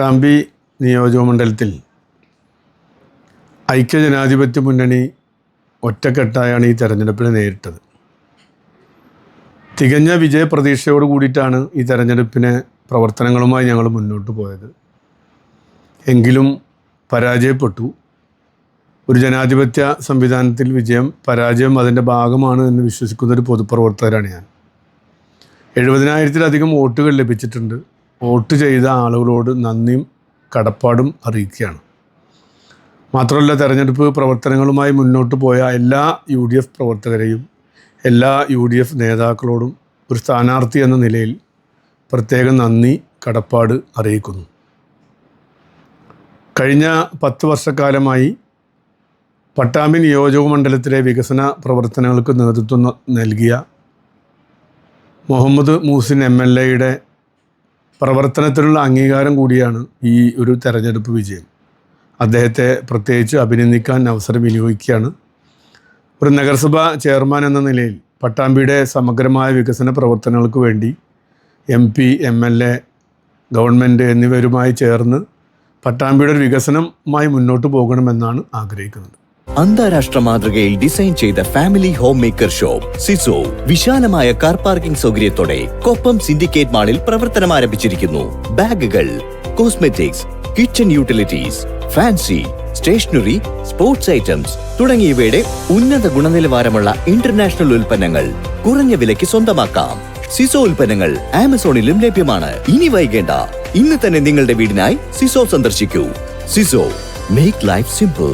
പട്ടാമ്പി നിയോജകമണ്ഡലത്തിൽ ഐക്യജനാധിപത്യ മുന്നണി ഒറ്റക്കെട്ടായാണ് ഈ തെരഞ്ഞെടുപ്പിനെ നേരിട്ടത്. തികഞ്ഞ വിജയപ്രതീക്ഷയോട് കൂടിയിട്ടാണ് ഈ തെരഞ്ഞെടുപ്പിനെ പ്രവർത്തനങ്ങളുമായി ഞങ്ങൾ മുന്നോട്ട് പോയത്. എങ്കിലും പരാജയപ്പെട്ടു. ഒരു ജനാധിപത്യ സംവിധാനത്തിൽ പരാജയം അതിൻ്റെ ഭാഗമാണ് എന്ന് വിശ്വസിക്കുന്നൊരു പൊതുപ്രവർത്തകരാണ് ഞാൻ. 70,000-ത്തിലധികം വോട്ടുകൾ ലഭിച്ചിട്ടുണ്ട്. വോട്ട് ചെയ്ത ആളുകളോട് നന്ദിയും കടപ്പാടും അറിയിക്കുകയാണ്. മാത്രമല്ല, തെരഞ്ഞെടുപ്പ് പ്രവർത്തനങ്ങളുമായി മുന്നോട്ട് പോയ എല്ലാ UDF പ്രവർത്തകരെയും എല്ലാ UDF നേതാക്കളോടും ഒരു സ്ഥാനാർത്ഥി എന്ന നിലയിൽ പ്രത്യേകം നന്ദി കടപ്പാട് അറിയിക്കുന്നു. കഴിഞ്ഞ 10 വർഷക്കാലമായി പട്ടാമ്പി നിയോജകമണ്ഡലത്തിലെ വികസന പ്രവർത്തനങ്ങൾക്ക് നേതൃത്വം നൽകിയ മുഹമ്മദ് മൂസിൻ MLA-യുടെ പ്രവർത്തനത്തിനുള്ള അംഗീകാരം കൂടിയാണ് ഈ ഒരു തെരഞ്ഞെടുപ്പ് വിജയം. അദ്ദേഹത്തെ പ്രത്യേകിച്ച് അഭിനന്ദിക്കാൻ അവസരം വിനിയോഗിക്കുകയാണ്. ഒരു നഗരസഭാ ചെയർമാൻ എന്ന നിലയിൽ പട്ടാമ്പിയുടെ സമഗ്രമായ വികസന പ്രവർത്തനങ്ങൾക്ക് വേണ്ടി MP, MLA, ഗവൺമെൻറ് എന്നിവരുമായി ചേർന്ന് പട്ടാമ്പിയുടെ വികസനമായി മുന്നോട്ട് പോകണമെന്നാണ് ആഗ്രഹിക്കുന്നത്. അന്താരാഷ്ട്ര മാതൃകയിൽ ഡിസൈൻ ചെയ്ത ഫാമിലി ഹോം മേക്കർ ഷോപ്പ് സിസോ വിശാലമായ കാർ പാർക്കിംഗ് സൗകര്യത്തോടെ കൊപ്പം സിൻഡിക്കേറ്റ് മാളിൽ പ്രവർത്തനം ആരംഭിച്ചിരിക്കുന്നു. ബാഗുകൾ, cosmetics, kitchen utilities, fancy, stationery, sports items തുടങ്ങിയവയുടെ ഉന്നത ഗുണനിലവാരമുള്ള ഇന്റർനാഷണൽ ഉൽപ്പന്നങ്ങൾ കുറഞ്ഞ വിലയ്ക്ക് സ്വന്തമാക്കാം. സിസോ ഉൽപ്പന്നങ്ങൾ ആമസോണിലും ലഭ്യമാണ്. ഇനി വൈകേണ്ട, ഇന്ന് തന്നെ നിങ്ങളുടെ വീടിനായി സിസോ സന്ദർശിക്കൂ. സിസോ, മേക്ക് ലൈഫ് സിമ്പിൾ.